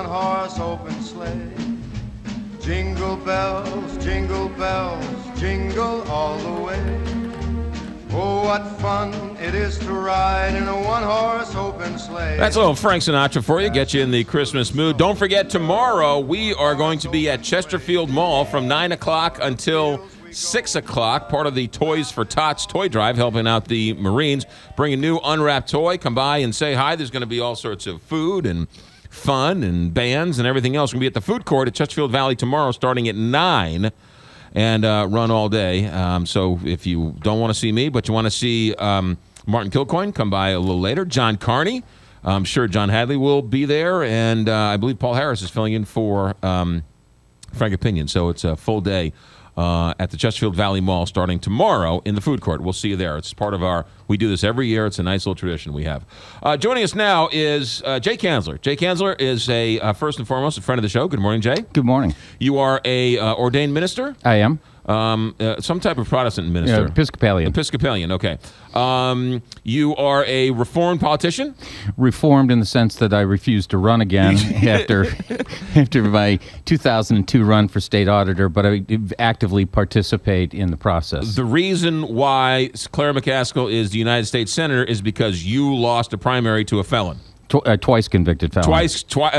one-horse open sleigh. Jingle bells, jingle all the way. Oh, what fun it is to ride in a one-horse open sleigh. That's a little Frank Sinatra for you, get you in the Christmas mood. Don't forget, tomorrow we are going to be at Chesterfield Mall from 9 o'clock until 6 o'clock, part of the Toys for Tots toy drive, helping out the Marines. Bring a new unwrapped toy, come by and say hi. There's going to be all sorts of food and fun and bands and everything else. We're going to be at the food court at Chesterfield Valley tomorrow starting at 9 and run all day. So if you don't want to see me, but you want to see Martin Kilcoyne, come by a little later. John Carney, I'm sure John Hadley will be there, and I believe Paul Harris is filling in for Frank Opinion. So it's a full day at the Chesterfield Valley Mall starting tomorrow in the food court. We'll see you there. It's part of we do this every year. It's a nice little tradition we have. Joining us now is Jay Kanzler. Jay Kanzler is first and foremost a friend of the show. Good morning, Jay. Good morning. You are a ordained minister? I am. Some type of Protestant minister. Episcopalian. Episcopalian, okay. You are a reformed politician? Reformed in the sense that I refused to run again after my 2002 run for state auditor, but I actively participate in the process. The reason why Clara McCaskill is the United States Senator is because you lost a primary to a felon. Twice convicted felon.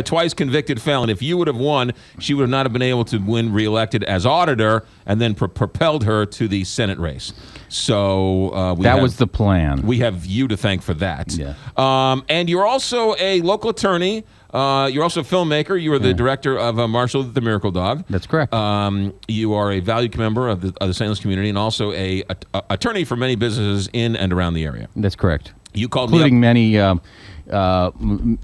Twice convicted felon. If you would have won, she would not have been able to win reelected as auditor, and then propelled her to the Senate race. So that was the plan. We have you to thank for that. Yeah. And you're also a local attorney. You're also a filmmaker. You are the director of Marshall the Miracle Dog. That's correct. You are a valued member of the St. Louis community, and also a attorney for many businesses in and around the area. That's correct. You called including me up. many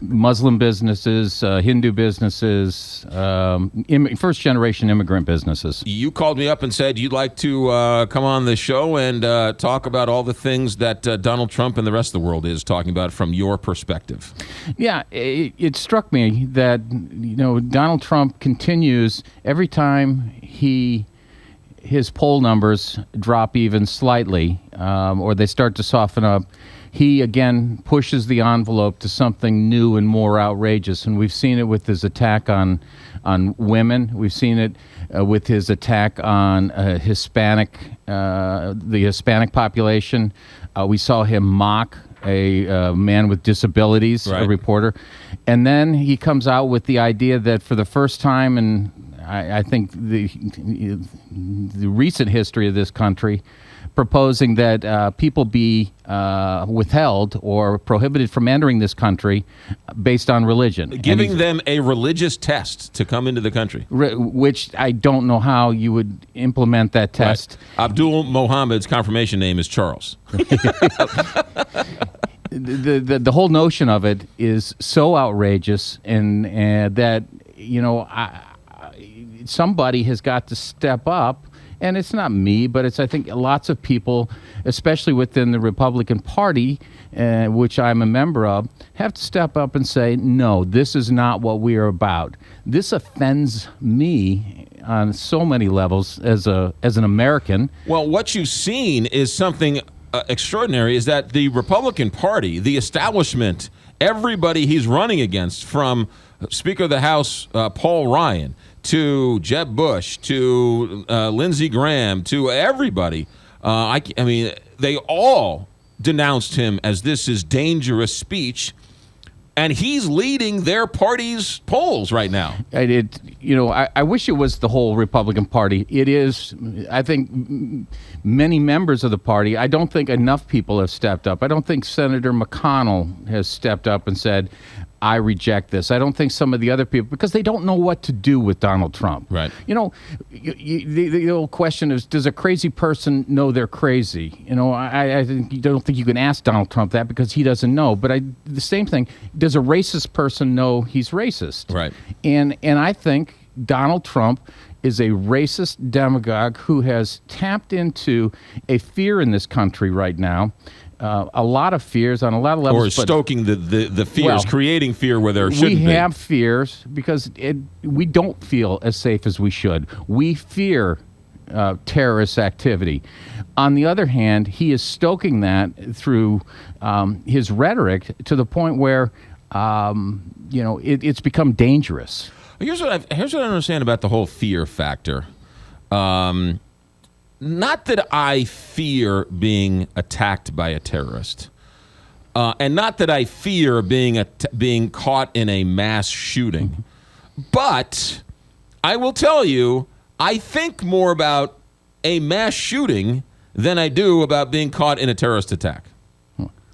Muslim businesses, Hindu businesses, first-generation immigrant businesses. You called me up and said you'd like to come on the show and talk about all the things that Donald Trump and the rest of the world is talking about from your perspective. Yeah, it struck me that Donald Trump continues every time his poll numbers drop even slightly, or they start to soften up. He, again, pushes the envelope to something new and more outrageous. And we've seen it with his attack on women. We've seen it with his attack on the Hispanic population. We saw him mock a man with disabilities, right. A reporter. And then he comes out with the idea that for the first time in, I think, the recent history of this country, proposing that people be withheld or prohibited from entering this country based on religion. Giving them a religious test to come into the country. Which I don't know how you would implement that test. Right. Abdul Mohammed's confirmation name is Charles. The whole notion of it is so outrageous, and that somebody has got to step up. And it's not me, but it's, I think, lots of people, especially within the Republican Party, which I'm a member of, have to step up and say, no, this is not what we are about. This offends me on so many levels as an American. Well, what you've seen is something extraordinary, is that the Republican Party, the establishment, everybody he's running against, from Speaker of the House Paul Ryan to Jeb Bush, to Lindsey Graham, to everybody. I mean, they all denounced him as this is dangerous speech, and he's leading their party's polls right now. I wish it was the whole Republican Party. It is, I think, many members of the party. I don't think enough people have stepped up. I don't think Senator McConnell has stepped up and said, I reject this. I don't think some of the other people, because they don't know what to do with Donald Trump. Right. The old question is, does a crazy person know they're crazy? I don't think you can ask Donald Trump that because he doesn't know. But the same thing, does a racist person know he's racist? Right. And I think Donald Trump is a racist demagogue who has tapped into a fear in this country right now. A lot of fears on a lot of levels. Or stoking the fears, creating fear where there shouldn't be. We have fears because we don't feel as safe as we should. We fear terrorist activity. On the other hand, he is stoking that through his rhetoric to the point where it's become dangerous. Here's what I understand about the whole fear factor. Not that I fear being attacked by a terrorist, and not that I fear being caught in a mass shooting, but I will tell you, I think more about a mass shooting than I do about being caught in a terrorist attack.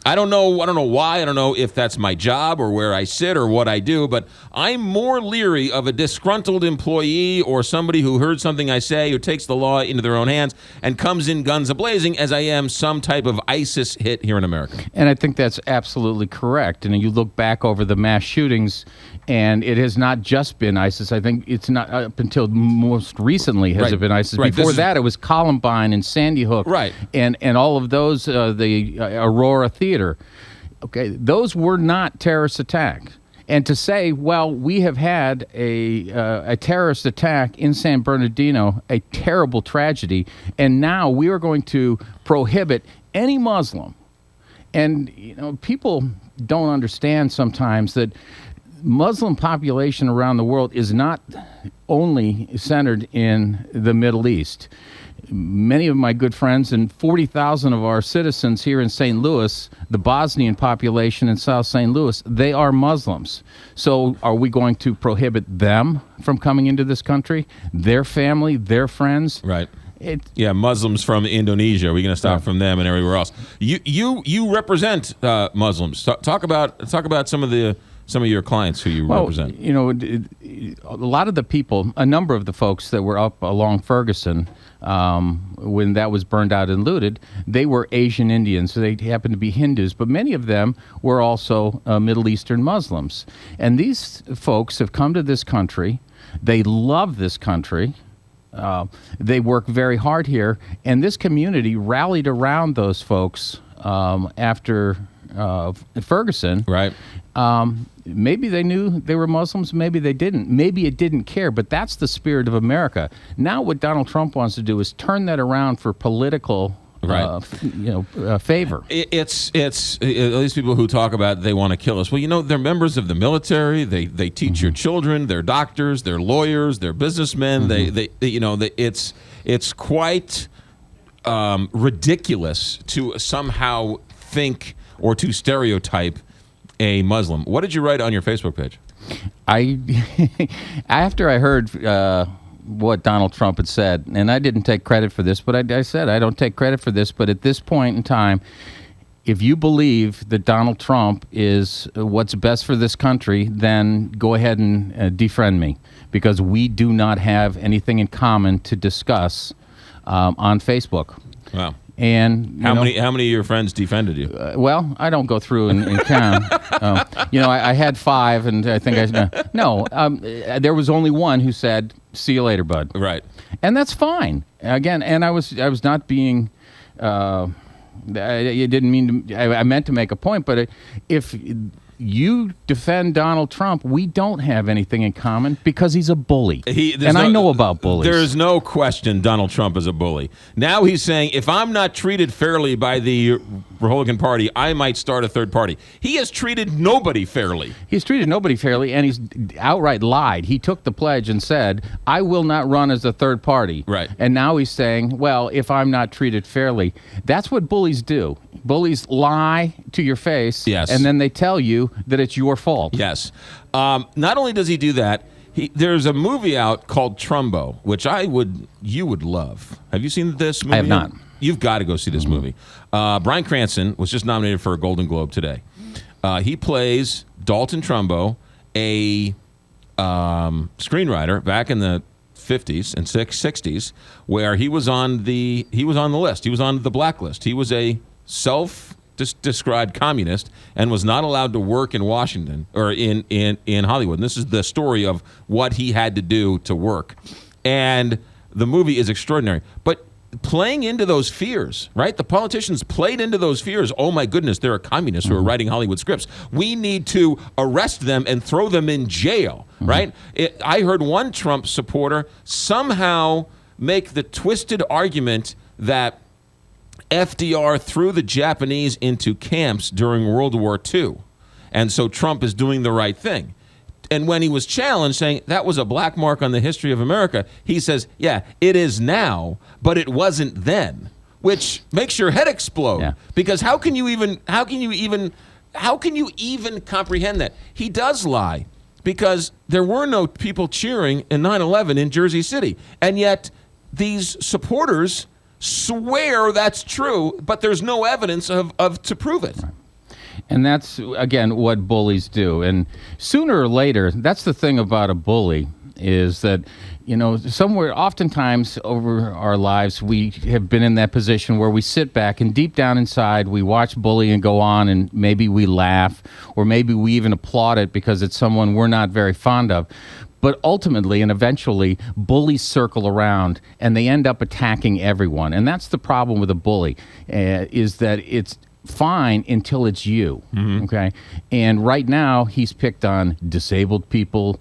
I don't know why. I don't know if that's my job or where I sit or what I do, but I'm more leery of a disgruntled employee or somebody who heard something I say, who takes the law into their own hands and comes in guns a-blazing, as I am some type of ISIS hit here in America. And I think that's absolutely correct. And you look back over the mass shootings, and it has not just been ISIS. I think it's not up until most recently has it been ISIS. Right. Before that, it was Columbine and Sandy Hook. Right. And all of those, the Aurora Theater. Okay, those were not terrorist attacks. And to say, well, we have had a terrorist attack in San Bernardino, a terrible tragedy, and now we are going to prohibit any Muslim. And people don't understand sometimes that Muslim population around the world is not only centered in the Middle East. Many of my good friends and 40,000 of our citizens here in St. Louis, the Bosnian population in South St. Louis, they are Muslims. So are we going to prohibit them from coming into this country? Their family, their friends? Right. Muslims from Indonesia. Are we going to stop from them and everywhere else? You represent Muslims. Talk about some of your clients who you represent. A lot of the people, a number of the folks that were up along Ferguson when that was burned out and looted, they were Asian Indians, so they happened to be Hindus, but many of them were also Middle Eastern Muslims. And these folks have come to this country. They love this country. They work very hard here, and this community rallied around those folks after Ferguson. Right. Maybe they knew they were Muslims, maybe they didn't. Maybe it didn't care, but that's the spirit of America. Now what Donald Trump wants to do is turn that around for political favor. It's these people who talk about they want to kill us. Well, they're members of the military. They teach your children. They're doctors. They're lawyers. They're businessmen. It's quite ridiculous to somehow think or to stereotype a Muslim. What did you write on your Facebook page? After I heard what Donald Trump had said, and I didn't take credit for this, but I said I don't take credit for this, but at this point in time, if you believe that Donald Trump is what's best for this country, then go ahead and defriend me, because we do not have anything in common to discuss on Facebook. Wow. And how many of your friends defended you? Well, I don't go through and count. I had 5, and I think there was only one who said, "See you later, bud." Right. And that's fine. Again, and I was not being. I didn't mean to. I meant to make a point, but if you defend Donald Trump, we don't have anything in common because he's a bully. I know about bullies. There's no question Donald Trump is a bully. Now he's saying, if I'm not treated fairly by the Republican Party, I might start a third party. He has treated nobody fairly. He's treated nobody fairly, and he's outright lied. He took the pledge and said, I will not run as a third party. Right. And now he's saying, well, if I'm not treated fairly. That's what bullies do. Bullies lie to your face, yes, and then they tell you that it's your fault. Yes. Not only does he do that, there's a movie out called Trumbo, which you would love. Have you seen this movie? I have not. You've got to go see this movie. Bryan Cranston was just nominated for a Golden Globe today. He plays Dalton Trumbo, a screenwriter back in the 50s and 60s, where he was on the list. He was on the blacklist. He was a self-described communist and was not allowed to work in Washington or in Hollywood. And this is the story of what he had to do to work. And the movie is extraordinary. But playing into those fears, right? The politicians played into those fears. Oh, my goodness, there are communists who are writing Hollywood scripts. We need to arrest them and throw them in jail, right? I heard one Trump supporter somehow make the twisted argument that FDR threw the Japanese into camps during World War II. And so Trump is doing the right thing. And when he was challenged, saying that was a black mark on the history of America, he says, yeah, it is now, but it wasn't then, which makes your head explode. Yeah. Because how can you even comprehend that? He does lie, because there were no people cheering in 9/11 in Jersey City. And yet these supporters swear that's true, but there's no evidence to prove it. Right. And that's, again, what bullies do. And sooner or later, that's the thing about a bully, is that, somewhere, oftentimes over our lives, we have been in that position where we sit back and deep down inside, we watch bullying go on, and maybe we laugh, or maybe we even applaud it because it's someone we're not very fond of. But ultimately and eventually, bullies circle around and they end up attacking everyone. And that's the problem with a bully, is that it's fine until it's you. Okay, and right now he's picked on disabled people,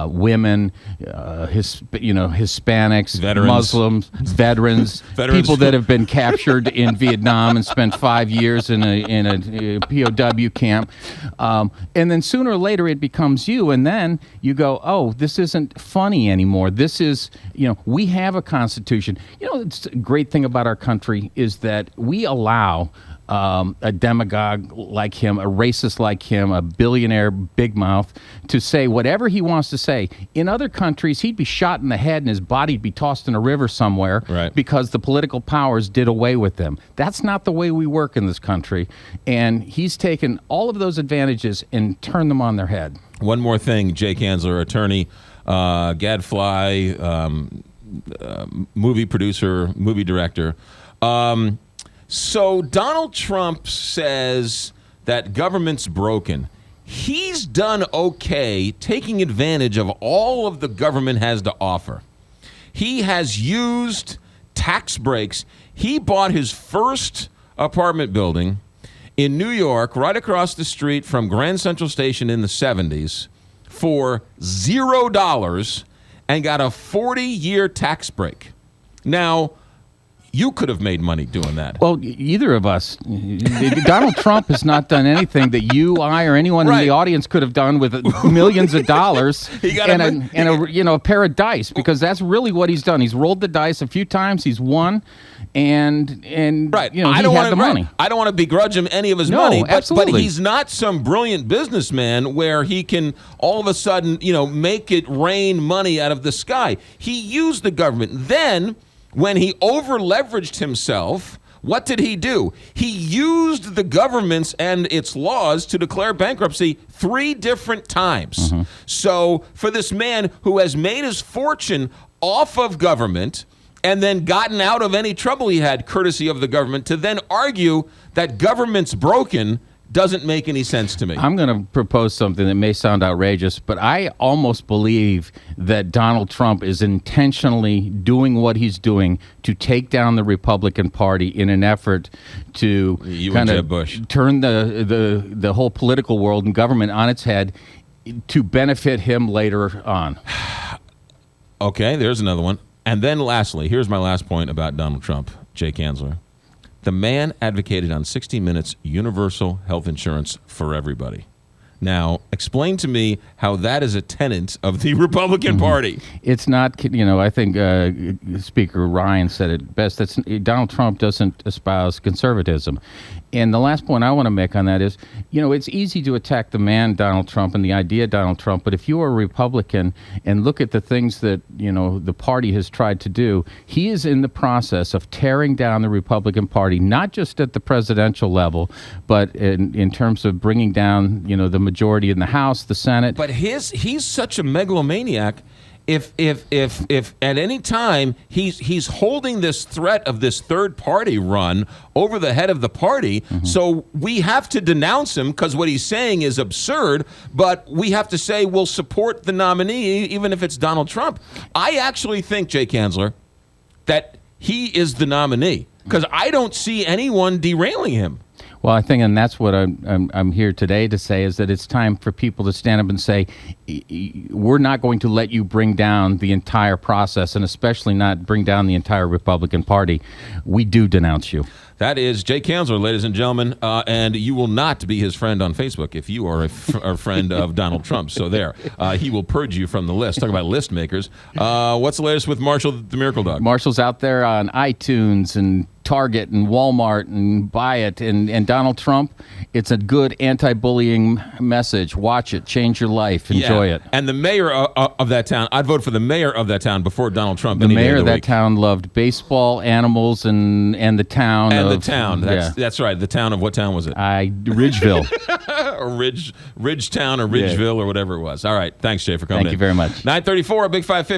women, Hispanics, veterans. Muslims, veterans, people that have been captured in Vietnam and spent 5 years in a POW camp, and then sooner or later it becomes you, and then you go, oh, this isn't funny anymore. This is, we have a constitution. It's a great thing about our country is that we allow a demagogue like him, a racist like him, a billionaire big mouth, to say whatever he wants to say. In other countries, he'd be shot in the head and his body'd be tossed in a river somewhere, right, because the political powers did away with them. That's not the way we work in this country. And he's taken all of those advantages and turned them on their head. One more thing, Jay Kanzler, attorney, gadfly, movie producer, movie director. So Donald Trump says that government's broken. He's done okay taking advantage of all of the government has to offer. He has used tax breaks. He bought his first apartment building in New York, right across the street from Grand Central Station in the 70s, for $0 and got a 40-year tax break. Now, you could have made money doing that. Well, either of us. Donald Trump has not done anything that you, I, or anyone in the audience could have done with millions of dollars and a pair of dice, because that's really what he's done. He's rolled the dice a few times. He's won, and right. He had the money. I don't want to begrudge him any of his money, but he's not some brilliant businessman where he can all of a sudden make it rain money out of the sky. He used the government. Then, when he over-leveraged himself, what did he do? He used the governments and its laws to declare bankruptcy 3 different times. So for this man who has made his fortune off of government and then gotten out of any trouble he had courtesy of the government, to then argue that government's broken doesn't make any sense to me. I'm going to propose something that may sound outrageous, but I almost believe that Donald Trump is intentionally doing what he's doing to take down the Republican Party in an effort to kind of turn the whole political world and government on its head to benefit him later on. Okay, there's another one. And then lastly, here's my last point about Donald Trump, Jay Kanzler. The man advocated on 60 Minutes universal health insurance for everybody. Now, explain to me how that is a tenet of the Republican Party. It's not, I think Speaker Ryan said it best. Donald Trump doesn't espouse conservatism. And the last point I want to make on that is, it's easy to attack the man Donald Trump and the idea Donald Trump, but if you are a Republican and look at the things that, the party has tried to do, he is in the process of tearing down the Republican Party, not just at the presidential level, but in terms of bringing down, the majority in the House, the Senate. But he's such a megalomaniac. If at any time he's holding this threat of this third party run over the head of the party, so we have to denounce him because what he's saying is absurd, but we have to say we'll support the nominee even if it's Donald Trump. I actually think, Jay Kanzler, that he is the nominee because I don't see anyone derailing him. Well, I think, and that's what I'm here today to say, is that it's time for people to stand up and say, we're not going to let you bring down the entire process, and especially not bring down the entire Republican Party. We do denounce you. That is Jay Kanzler, ladies and gentlemen, and you will not be his friend on Facebook if you are a friend of Donald Trump. So there, he will purge you from the list. Talk about list makers. What's the latest with Marshall the Miracle Dog? Marshall's out there on iTunes and Target and Walmart and buy it. And Donald Trump, it's a good anti-bullying message. Watch it. Change your life. Enjoy it. And the mayor of that town, I'd vote for the mayor of that town before Donald Trump. The mayor of that town loved baseball, animals, and the town. That's right. The town of, what town was it? Ridgeville. Or Ridgetown or Ridgeville or whatever it was. All right. Thanks, Jay, for coming in. Thank you very much. 9:34, Big 550.